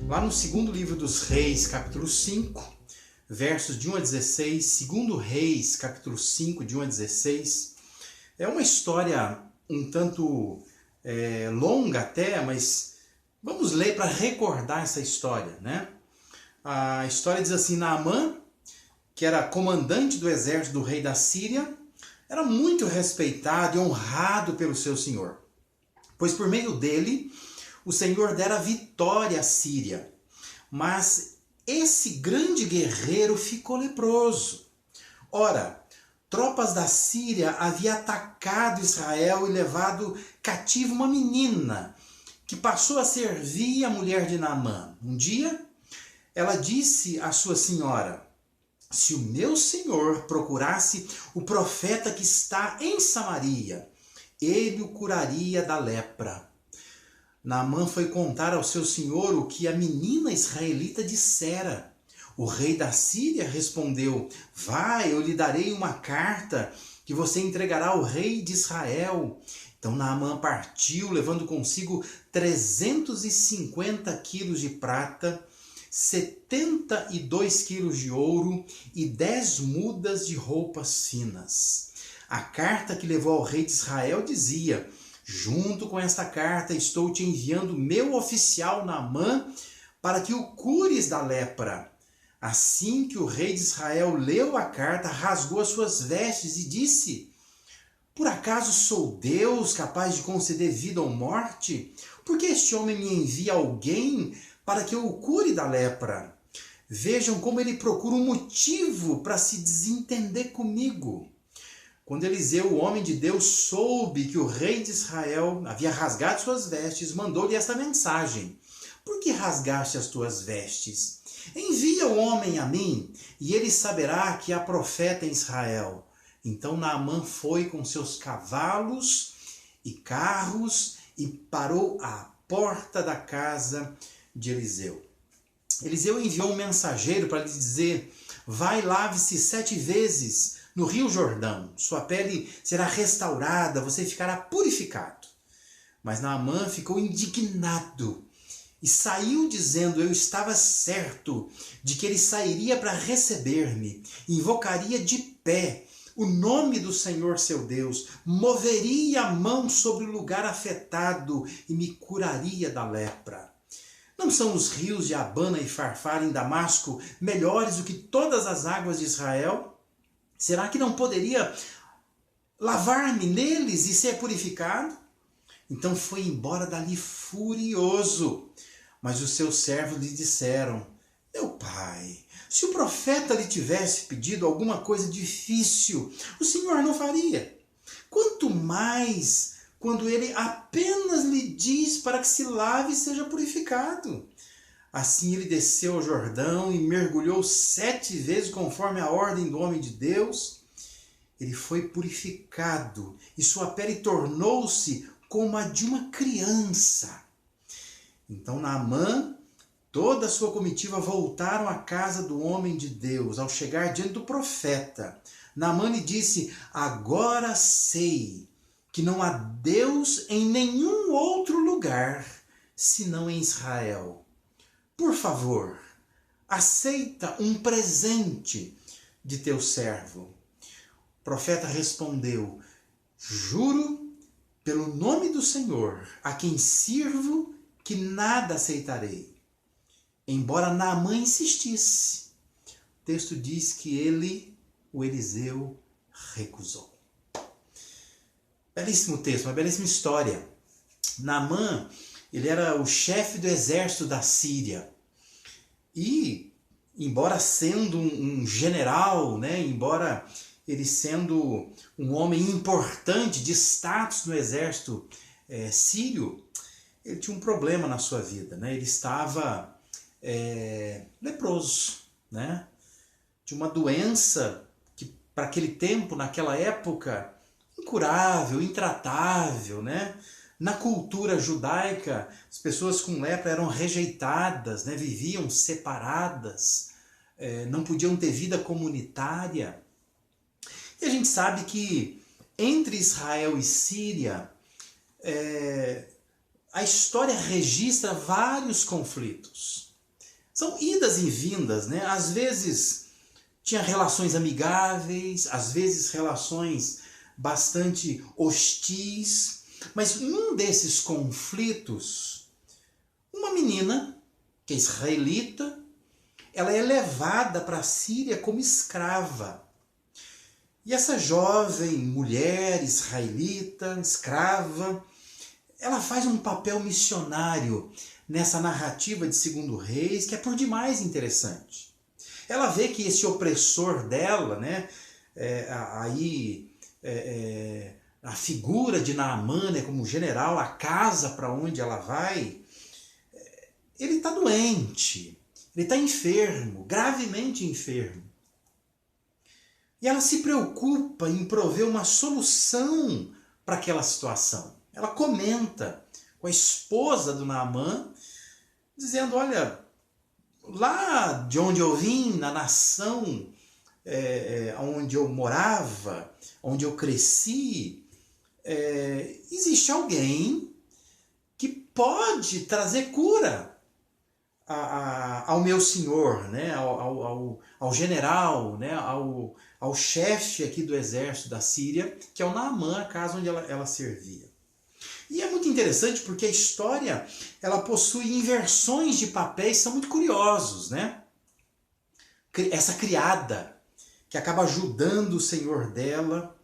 Lá no segundo livro dos Reis, capítulo 5, versos de 1 a 16, segundo Reis, capítulo 5, de 1 a 16, é uma história um tanto longa até, mas vamos ler para recordar essa história, né? A história diz assim: Naamã, que era comandante do exército do rei da Síria, era muito respeitado e honrado pelo seu senhor, pois por meio dele o Senhor dera vitória à Síria. Mas esse grande guerreiro ficou leproso. Ora, tropas da Síria haviam atacado Israel e levado cativo uma menina que passou a servir a mulher de Naamã. Um dia, ela disse à sua senhora: se o meu senhor procurasse o profeta que está em Samaria, ele o curaria da lepra. Naamã foi contar ao seu senhor o que a menina israelita dissera. O rei da Síria respondeu: vai, eu lhe darei uma carta que você entregará ao rei de Israel. Então Naamã partiu, levando consigo 350 quilos de prata, 72 quilos de ouro e 10 mudas de roupas finas. A carta que levou ao rei de Israel dizia: junto com esta carta estou te enviando meu oficial Naamã para que o cures da lepra. Assim que o rei de Israel leu a carta, rasgou as suas vestes e disse: por acaso sou Deus capaz de conceder vida ou morte? Porque este homem me envia alguém para que eu o cure da lepra? Vejam como ele procura um motivo para se desentender comigo. Quando Eliseu, o homem de Deus, soube que o rei de Israel havia rasgado suas vestes, mandou-lhe esta mensagem: por que rasgaste as tuas vestes? Envia o homem a mim, e ele saberá que há profeta em Israel. Então Naamã foi com seus cavalos e carros e parou à porta da casa de Eliseu. Eliseu enviou um mensageiro para lhe dizer: vai, lave-se 7 vezes no rio Jordão, sua pele será restaurada, você ficará purificado. Mas Naamã ficou indignado e saiu dizendo: eu estava certo de que ele sairia para receber-me, invocaria de pé o nome do Senhor seu Deus, moveria a mão sobre o lugar afetado e me curaria da lepra. Não são os rios de Abana e Farfar em Damasco melhores do que todas as águas de Israel? Será que não poderia lavar-me neles e ser purificado? Então foi embora dali furioso. Mas os seus servos lhe disseram: meu pai, se o profeta lhe tivesse pedido alguma coisa difícil, o senhor não faria. Quanto mais quando ele apenas lhe diz para que se lave e seja purificado. Assim ele desceu ao Jordão e mergulhou 7 vezes conforme a ordem do homem de Deus. Ele foi purificado e sua pele tornou-se como a de uma criança. Então Naamã, toda a sua comitiva voltaram à casa do homem de Deus. Ao chegar diante do profeta, Naamã lhe disse: agora sei que não há Deus em nenhum outro lugar senão em Israel. Por favor, aceita um presente de teu servo. O profeta respondeu: juro pelo nome do Senhor, a quem sirvo, que nada aceitarei. Embora Naamã insistisse, o texto diz que o Eliseu, recusou. Belíssimo texto, uma belíssima história. Naamã, ele era o chefe do exército da Síria. E, embora sendo um general, né, embora ele sendo um homem importante, de status no exército sírio, ele tinha um problema na sua vida, né? Ele estava leproso, né? Tinha uma doença que, para aquele tempo, naquela época, incurável, intratável, né? Na cultura judaica, as pessoas com lepra eram rejeitadas, né? Viviam separadas, não podiam ter vida comunitária. E a gente sabe que entre Israel e Síria, a história registra vários conflitos. São idas e vindas, né? Às vezes tinha relações amigáveis, às vezes relações bastante hostis, mas num desses conflitos, uma menina, que é israelita, ela é levada para a Síria como escrava. E essa jovem mulher israelita, escrava, ela faz um papel missionário nessa narrativa de Segundo Reis, que é por demais interessante. Ela vê que esse opressor dela, né, a figura de Naamã, né, como general, a casa para onde ela vai, ele está doente, ele está enfermo, gravemente enfermo. E ela se preocupa em prover uma solução para aquela situação. Ela comenta com a esposa do Naamã, dizendo, olha, lá de onde eu vim, na nação onde eu morava, onde eu cresci, existe alguém que pode trazer cura ao meu senhor, né? ao general, né? ao chefe aqui do exército da Síria, que é o Naamã, a casa onde ela servia. E é muito interessante porque a história ela possui inversões de papéis, são muito curiosos, né? Essa criada que acaba ajudando o senhor dela,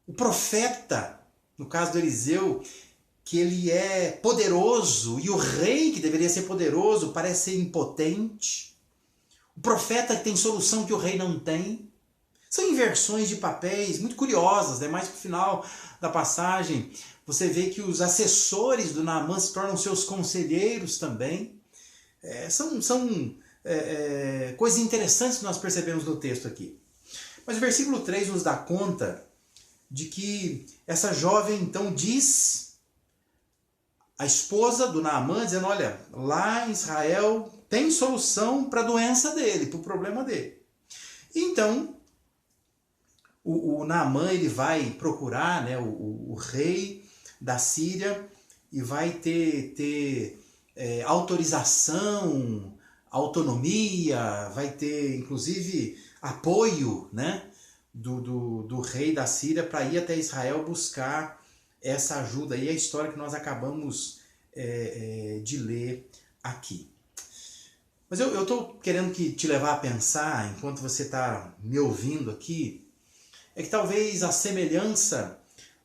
o profeta, no caso do Eliseu, que ele é poderoso, e o rei, que deveria ser poderoso, parece ser impotente. O profeta que tem solução que o rei não tem. São inversões de papéis muito curiosas, né? Mais pro final da passagem, você vê que os assessores do Naamã se tornam seus conselheiros também. São coisas interessantes que nós percebemos no texto aqui. Mas o versículo 3 nos dá conta de que essa jovem então diz, a esposa do Naamã, dizendo, olha, lá em Israel tem solução para a doença dele, para o problema dele. E então, o Naamã ele vai procurar, né, o rei da Síria e vai ter autorização, autonomia, vai ter inclusive apoio, né, do rei da Síria para ir até Israel buscar essa ajuda. E a história que nós acabamos de ler aqui. Mas eu estou querendo te levar a pensar, enquanto você está me ouvindo aqui, é que talvez a semelhança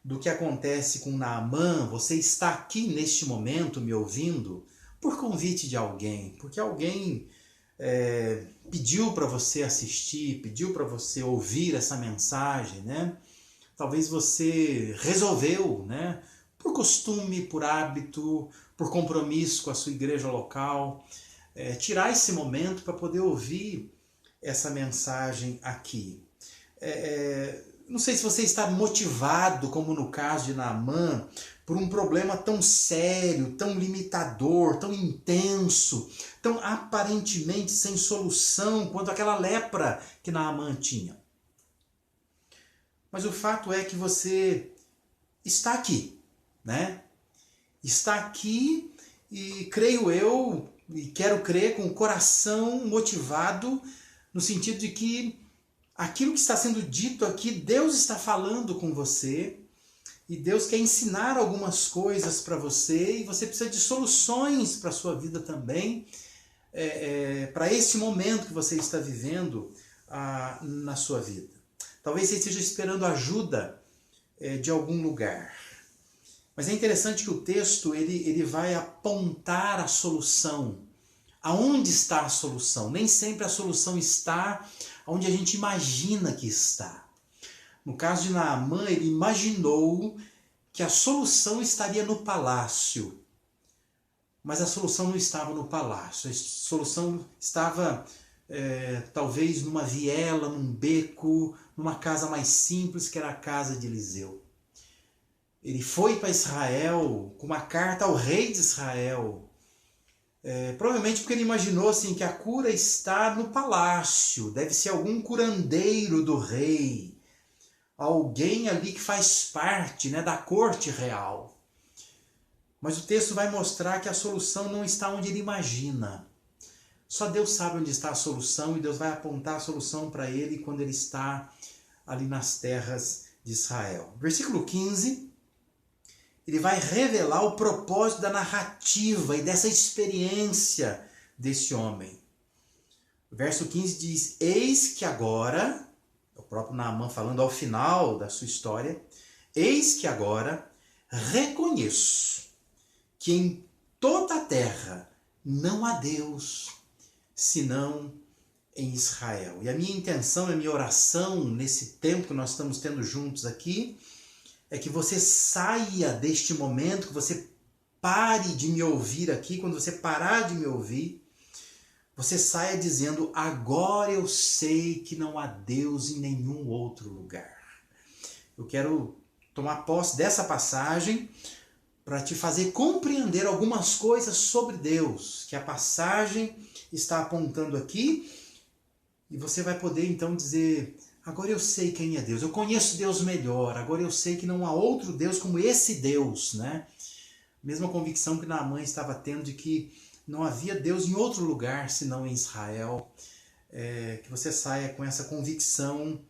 do que acontece com Naamã, você está aqui neste momento me ouvindo por convite de alguém, porque alguém pediu para você assistir, pediu para você ouvir essa mensagem, né? Talvez você resolveu, né, por costume, por hábito, por compromisso com a sua igreja local, tirar esse momento para poder ouvir essa mensagem aqui. Não sei se você está motivado, como no caso de Naamã, por um problema tão sério, tão limitador, tão intenso, tão aparentemente sem solução quanto aquela lepra que Naamã tinha. Mas o fato é que você está aqui, né? Está aqui e creio eu, e quero crer com o coração motivado, no sentido de que aquilo que está sendo dito aqui, Deus está falando com você, e Deus quer ensinar algumas coisas para você, e você precisa de soluções para a sua vida também, para esse momento que você está vivendo na sua vida. Talvez você esteja esperando ajuda de algum lugar. Mas é interessante que o texto ele vai apontar a solução. Aonde está a solução? Nem sempre a solução está onde a gente imagina que está. No caso de Naamã, ele imaginou que a solução estaria no palácio. Mas a solução não estava no palácio. A solução estava talvez numa viela, num beco, numa casa mais simples, que era a casa de Eliseu. Ele foi para Israel com uma carta ao rei de Israel. Provavelmente porque ele imaginou assim, que a cura está no palácio, deve ser algum curandeiro do rei, alguém ali que faz parte, né, da corte real. Mas o texto vai mostrar que a solução não está onde ele imagina. A Só Deus sabe onde está a solução e Deus vai apontar a solução para ele quando ele está ali nas terras de Israel. Versículo 15, ele vai revelar o propósito da narrativa e dessa experiência desse homem. O verso 15 diz: eis que agora, o próprio Naamã falando ao final da sua história, eis que agora reconheço que em toda a terra não há Deus senão em Israel. E a minha intenção, a minha oração nesse tempo que nós estamos tendo juntos aqui, é que você saia deste momento, que você pare de me ouvir aqui, quando você parar de me ouvir, você saia dizendo: agora eu sei que não há Deus em nenhum outro lugar. Eu quero tomar posse dessa passagem para te fazer compreender algumas coisas sobre Deus, que a passagem está apontando aqui, e você vai poder então dizer: agora eu sei quem é Deus, eu conheço Deus melhor, agora eu sei que não há outro Deus como esse Deus, né? Mesma convicção que Naamã estava tendo de que não havia Deus em outro lugar senão em Israel, que você saia com essa convicção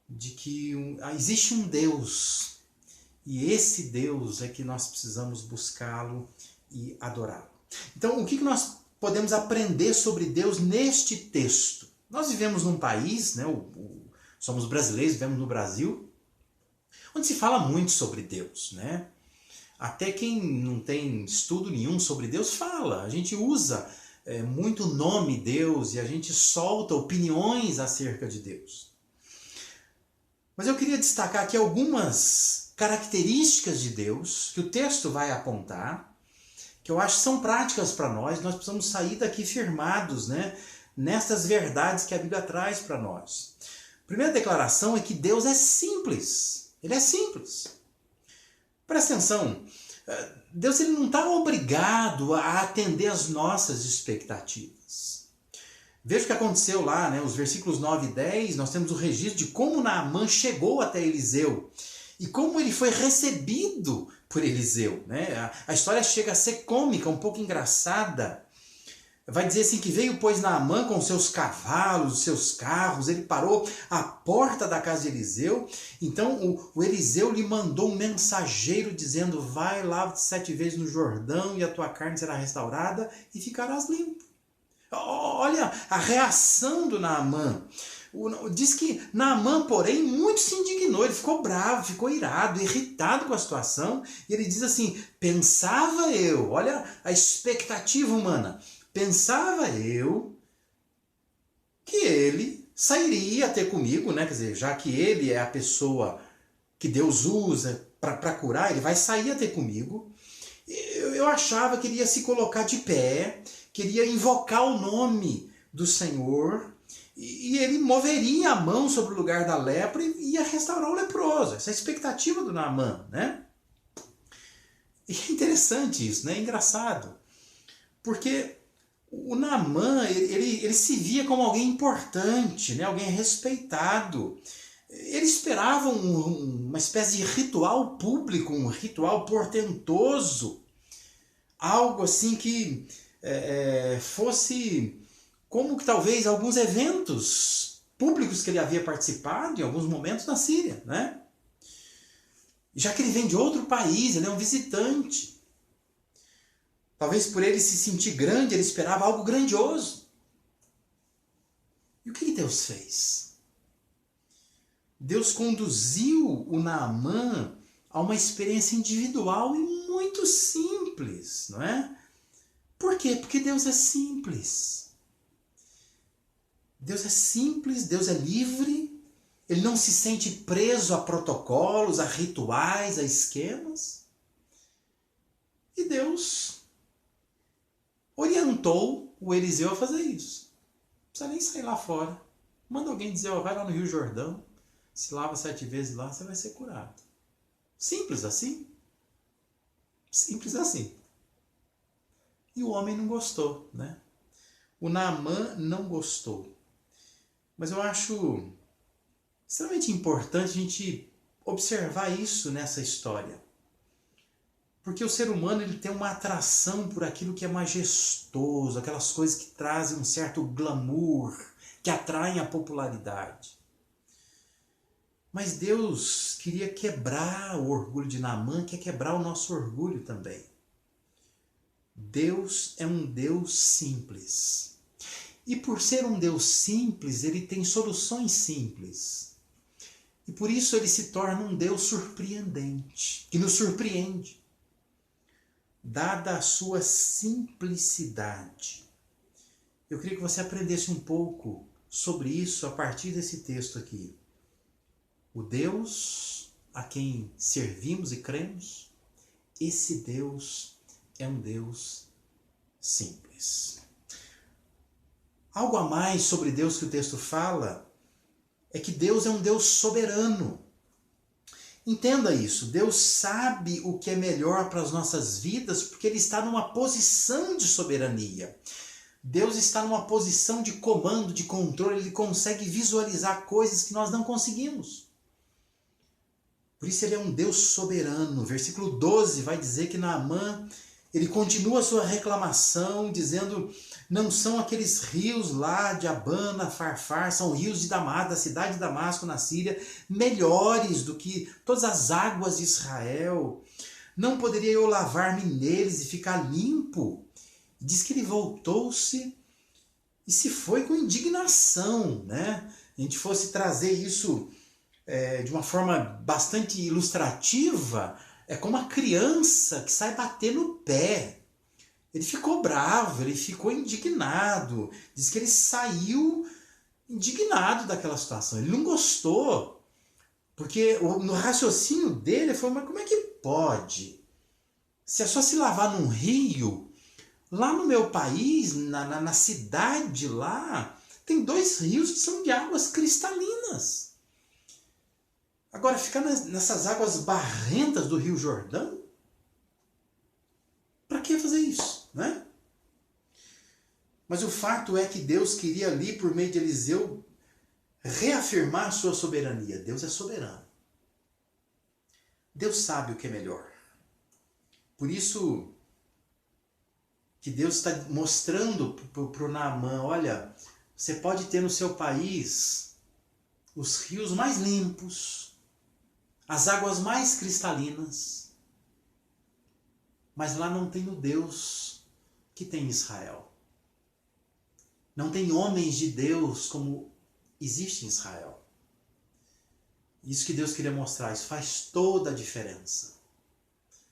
de que existe um Deus, e esse Deus é que nós precisamos buscá-lo e adorá-lo. Então, o que nós podemos aprender sobre Deus neste texto? Nós vivemos num país, né, somos brasileiros, vivemos no Brasil, onde se fala muito sobre Deus, né? Até quem não tem estudo nenhum sobre Deus fala. A gente usa muito o nome Deus e a gente solta opiniões acerca de Deus. Mas eu queria destacar aqui algumas características de Deus que o texto vai apontar, que eu acho que são práticas para nós. Nós precisamos sair daqui firmados, né, nessas verdades que a Bíblia traz para nós. A primeira declaração é que Deus é simples. Ele é simples. Presta atenção, Deus ele não está obrigado a atender às nossas expectativas. Veja o que aconteceu lá, né? Os versículos 9 e 10, nós temos o registro de como Naamã chegou até Eliseu e como ele foi recebido por Eliseu, né? A história chega a ser cômica, um pouco engraçada. Vai dizer assim que veio, pois, Naamã com seus cavalos, seus carros, ele parou à porta da casa de Eliseu. Então o Eliseu lhe mandou um mensageiro dizendo: vai, lava-te 7 vezes no Jordão e a tua carne será restaurada e ficarás limpo. Olha a reação do Naamã. Diz que Naamã, porém, muito se indignou, ele ficou bravo, ficou irado, irritado com a situação. E ele diz assim: pensava eu, olha a expectativa humana, pensava eu que ele sairia ter comigo, né? Quer dizer, já que ele é a pessoa que Deus usa para curar, ele vai sair a ter comigo. Eu achava que ele ia se colocar de pé, queria invocar o nome do Senhor, e ele moveria a mão sobre o lugar da lepra e ia restaurar o leproso. Essa é a expectativa do Naamã, né? E é interessante isso, né? É engraçado. Porque o Naamã, ele se via como alguém importante, né? Alguém respeitado. Ele esperava uma espécie de ritual público, um ritual portentoso. Algo assim que fosse como que talvez alguns eventos públicos que ele havia participado em alguns momentos na Síria, né? Já que ele vem de outro país, ele é um visitante. Talvez por ele se sentir grande, ele esperava algo grandioso. E o que Deus fez? Deus conduziu o Naamã a uma experiência individual e muito simples, não é? Por quê? Porque Deus é simples. Deus é simples, Deus é livre, ele não se sente preso a protocolos, a rituais, a esquemas. E Deus orientou o Eliseu a fazer isso. Não precisa nem sair lá fora. Manda alguém dizer: vai lá no Rio Jordão, se lava 7 vezes lá, você vai ser curado. Simples assim. Simples assim. E o homem não gostou, né? O Naamã não gostou. Mas eu acho extremamente importante a gente observar isso nessa história. Porque o ser humano ele tem uma atração por aquilo que é majestoso, aquelas coisas que trazem um certo glamour, que atraem a popularidade. Mas Deus queria quebrar o orgulho de Naamã, quer quebrar o nosso orgulho também. Deus é um Deus simples. E por ser um Deus simples, ele tem soluções simples. E por isso ele se torna um Deus surpreendente, que nos surpreende, dada a sua simplicidade. Eu queria que você aprendesse um pouco sobre isso a partir desse texto aqui. O Deus a quem servimos e cremos, esse Deus é um Deus simples. Algo a mais sobre Deus que o texto fala é que Deus é um Deus soberano. Entenda isso, Deus sabe o que é melhor para as nossas vidas porque Ele está numa posição de soberania. Deus está numa posição de comando, de controle, Ele consegue visualizar coisas que nós não conseguimos. Por isso Ele é um Deus soberano. Versículo 12 vai dizer que Naamã, ele continua a sua reclamação, dizendo: não são aqueles rios lá de Abana, Farfar, são rios de Damasco, da cidade de Damasco, na Síria, melhores do que todas as águas de Israel. Não poderia eu lavar-me neles e ficar limpo? Diz que ele voltou-se e se foi com indignação, né? A gente fosse trazer isso de uma forma bastante ilustrativa, é como uma criança que sai bater no pé. Ele ficou bravo, ele ficou indignado. Diz que ele saiu indignado daquela situação. Ele não gostou. Porque no raciocínio dele foi: mas como é que pode? Se é só se lavar num rio, lá no meu país, na cidade lá, tem 2 rios que são de águas cristalinas. Agora, ficar nessas águas barrentas do Rio Jordão? Para que fazer isso, né? Mas o fato é que Deus queria ali, por meio de Eliseu, reafirmar a sua soberania. Deus é soberano. Deus sabe o que é melhor. Por isso que Deus está mostrando para o Naamã: olha, você pode ter no seu país os rios mais limpos, as águas mais cristalinas, mas lá não tem o Deus que tem em Israel. Não tem homens de Deus como existe em Israel. Isso que Deus queria mostrar, isso faz toda a diferença.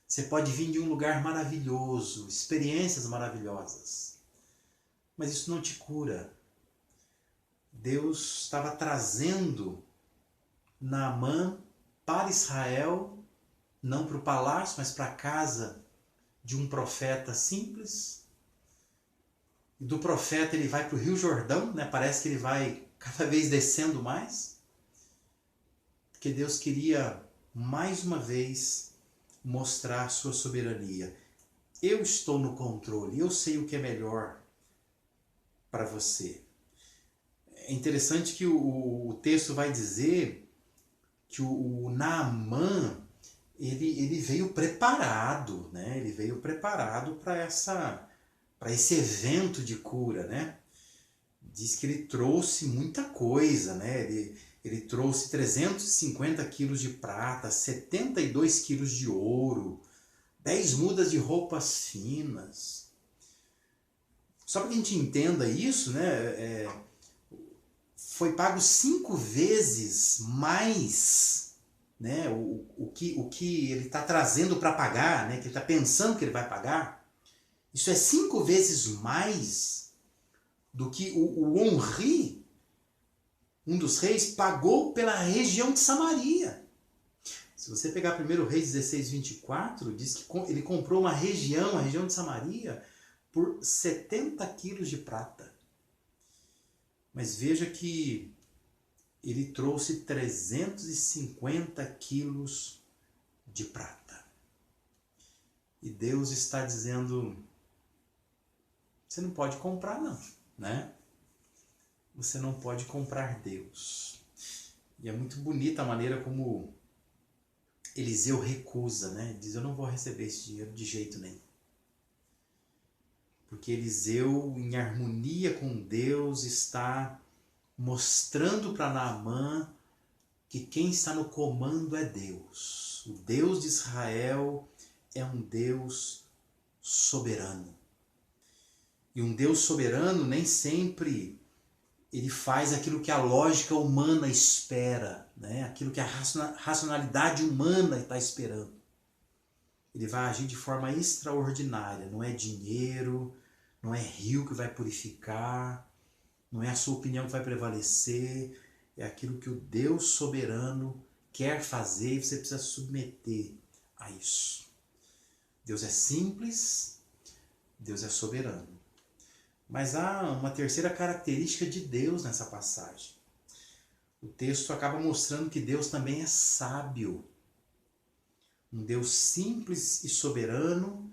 Você pode vir de um lugar maravilhoso, experiências maravilhosas, mas isso não te cura. Deus estava trazendo Naamã para Israel, não para o palácio, mas para a casa de um profeta simples. E do profeta ele vai para o Rio Jordão, né? Parece que ele vai cada vez descendo mais. Porque Deus queria, mais uma vez, mostrar sua soberania. Eu estou no controle, eu sei o que é melhor para você. É interessante que o texto vai dizer que o Naamã, ele veio preparado, né? Ele veio preparado para esse evento de cura, né? Diz que ele trouxe muita coisa, né? Ele trouxe 350 quilos de prata, 72 quilos de ouro, 10 mudas de roupas finas. Só para que a gente entenda isso, né? Foi pago 5 vezes mais, né? O que ele está trazendo para pagar, né? Que ele está pensando que ele vai pagar. Isso é 5 vezes mais do que o Onri, um dos reis, pagou pela região de Samaria. Se você pegar 1 Reis 16, 24, diz que ele comprou uma região, a região de Samaria, por 70 quilos de prata. Mas veja que ele trouxe 350 quilos de prata. E Deus está dizendo: você não pode comprar não, né? Você não pode comprar Deus. E é muito bonita a maneira como Eliseu recusa, né? Diz, eu não vou receber esse dinheiro de jeito nenhum. Porque Eliseu, em harmonia com Deus, está mostrando para Naamã que quem está no comando é Deus. O Deus de Israel é um Deus soberano. E um Deus soberano nem sempre ele faz aquilo que a lógica humana espera, né? Aquilo que a racionalidade humana está esperando. Ele vai agir de forma extraordinária. Não é dinheiro, não é rio que vai purificar, não é a sua opinião que vai prevalecer, é aquilo que o Deus soberano quer fazer e você precisa submeter a isso. Deus é simples, Deus é soberano. Mas há uma terceira característica de Deus nessa passagem. O texto acaba mostrando que Deus também é sábio. Um Deus simples e soberano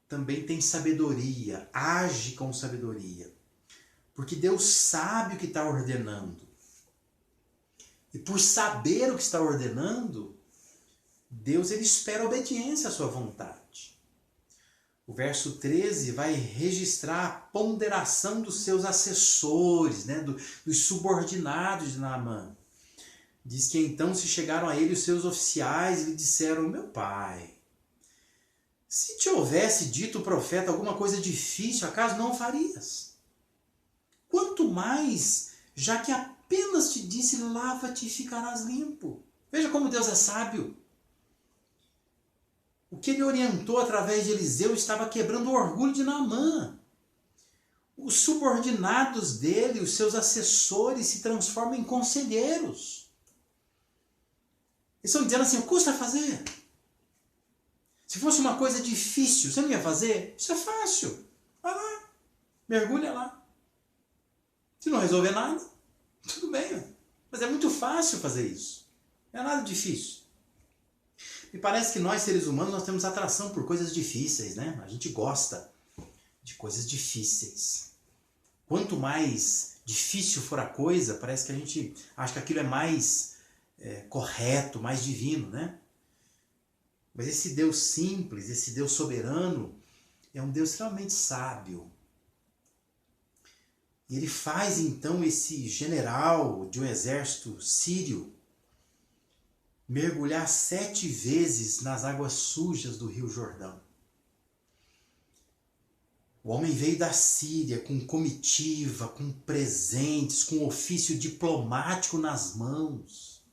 também tem sabedoria, age com sabedoria. Porque Deus sabe o que está ordenando. E por saber o que está ordenando, Deus ele espera obediência à sua vontade. O verso 13 vai registrar a ponderação dos seus assessores, né, dos subordinados de Naamã. Diz que então se chegaram a ele os seus oficiais e lhe disseram, meu pai, se te houvesse dito o profeta alguma coisa difícil, acaso não o farias? Quanto mais, já que apenas te disse, lava-te e ficarás limpo. Veja como Deus é sábio. O que ele orientou através de Eliseu estava quebrando o orgulho de Naamã. Os subordinados dele, os seus assessores, se transformam em conselheiros. Eles estão dizendo assim, custa fazer. Se fosse uma coisa difícil, você não ia fazer? Isso é fácil. Vai lá, mergulha lá. Se não resolver nada, tudo bem. Mas é muito fácil fazer isso. Não é nada difícil. Me parece que nós, seres humanos, nós temos atração por coisas difíceis, né? A gente gosta de coisas difíceis. Quanto mais difícil for a coisa, parece que a gente acha que aquilo é mais correto, mais divino, né? Mas esse Deus simples, esse Deus soberano, é um Deus extremamente sábio. E ele faz então esse general de um exército sírio mergulhar 7 vezes nas águas sujas do Rio Jordão. O homem veio da Síria com comitiva, com presentes, com ofício diplomático nas mãos.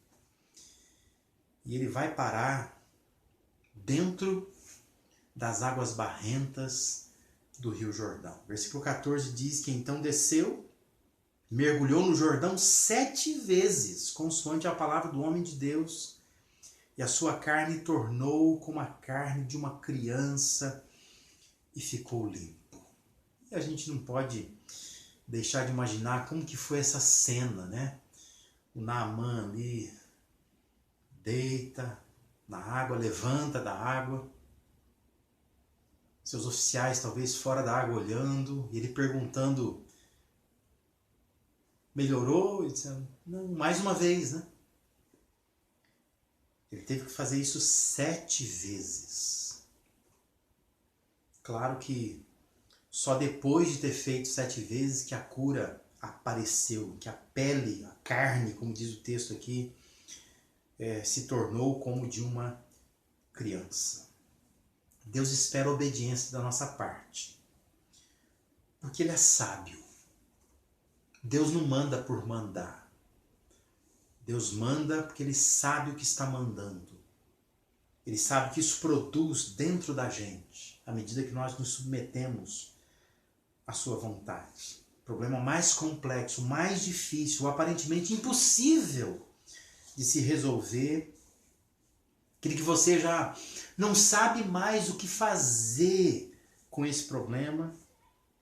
E ele vai parar dentro das águas barrentas do Rio Jordão. Versículo 14 diz que então desceu, mergulhou no Jordão 7 vezes, consoante a palavra do homem de Deus, e a sua carne tornou como a carne de uma criança e ficou limpo. E a gente não pode deixar de imaginar como que foi essa cena, né? O Naamã ali deita na água, levanta da água, seus oficiais talvez fora da água olhando, e ele perguntando, melhorou? E dizendo, não, mais uma vez, né? Ele teve que fazer isso 7 vezes. Claro que só depois de ter feito 7 vezes que a cura apareceu, que a pele, a carne, como diz o texto aqui, se tornou como de uma criança. Deus espera a obediência da nossa parte, porque Ele é sábio. Deus não manda por mandar. Deus manda porque Ele sabe o que está mandando. Ele sabe que isso produz dentro da gente, à medida que nós nos submetemos à sua vontade. O problema mais complexo, mais difícil, aparentemente impossível de se resolver, aquele que você já não sabe mais o que fazer com esse problema,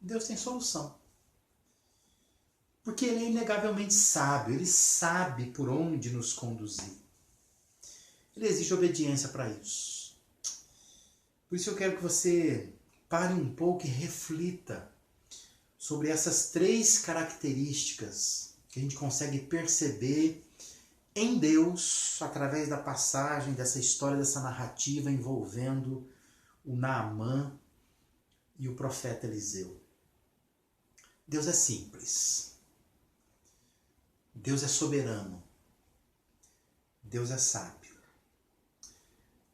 Deus tem solução. Porque Ele é inegavelmente sábio, Ele sabe por onde nos conduzir. Ele exige obediência para isso. Por isso eu quero que você pare um pouco e reflita sobre essas 3 características que a gente consegue perceber em Deus, através da passagem, dessa história, dessa narrativa envolvendo o Naamã e o profeta Eliseu. Deus é simples. Deus é soberano. Deus é sábio.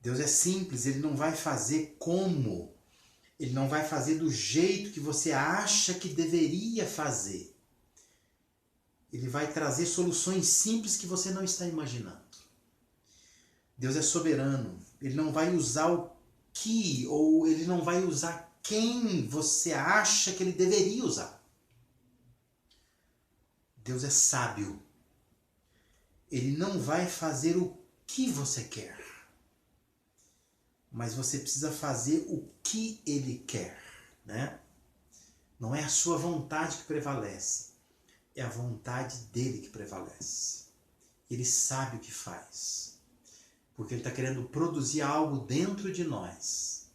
Deus é simples, ele não vai fazer como. Ele não vai fazer do jeito que você acha que deveria fazer. Ele vai trazer soluções simples que você não está imaginando. Deus é soberano. Ele não vai usar o que, ou ele não vai usar quem você acha que ele deveria usar. Deus é sábio. Ele não vai fazer o que você quer, mas você precisa fazer o que ele quer, né? Não é a sua vontade que prevalece, é a vontade dele que prevalece. Ele sabe o que faz, porque ele está querendo produzir algo dentro de nós,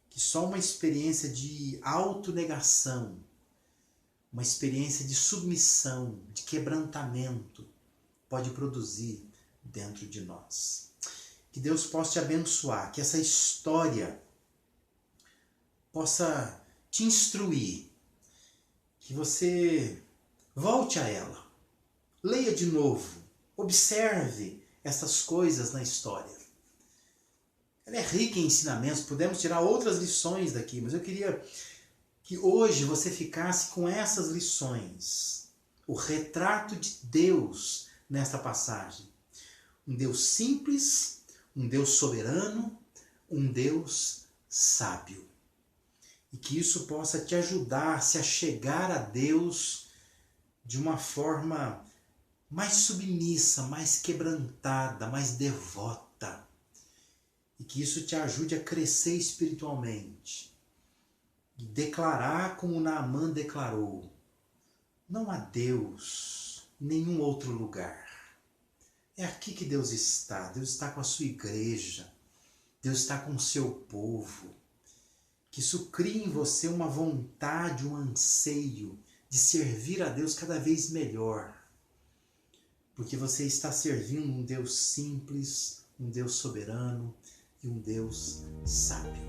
que só uma experiência de autonegação, uma experiência de submissão, de quebrantamento, pode produzir dentro de nós. Que Deus possa te abençoar, que essa história possa te instruir, que você volte a ela, leia de novo, observe essas coisas na história. Ela é rica em ensinamentos, podemos tirar outras lições daqui, mas eu queria que hoje você ficasse com essas lições, o retrato de Deus nesta passagem. Um Deus simples, um Deus soberano, um Deus sábio. E que isso possa te ajudar a se achegar a Deus de uma forma mais submissa, mais quebrantada, mais devota. E que isso te ajude a crescer espiritualmente. E declarar como Naamã declarou: não há Deus em nenhum outro lugar. É aqui que Deus está. Deus está com a sua igreja. Deus está com o seu povo. Que isso crie em você uma vontade, um anseio de servir a Deus cada vez melhor. Porque você está servindo um Deus simples, um Deus soberano e um Deus sábio.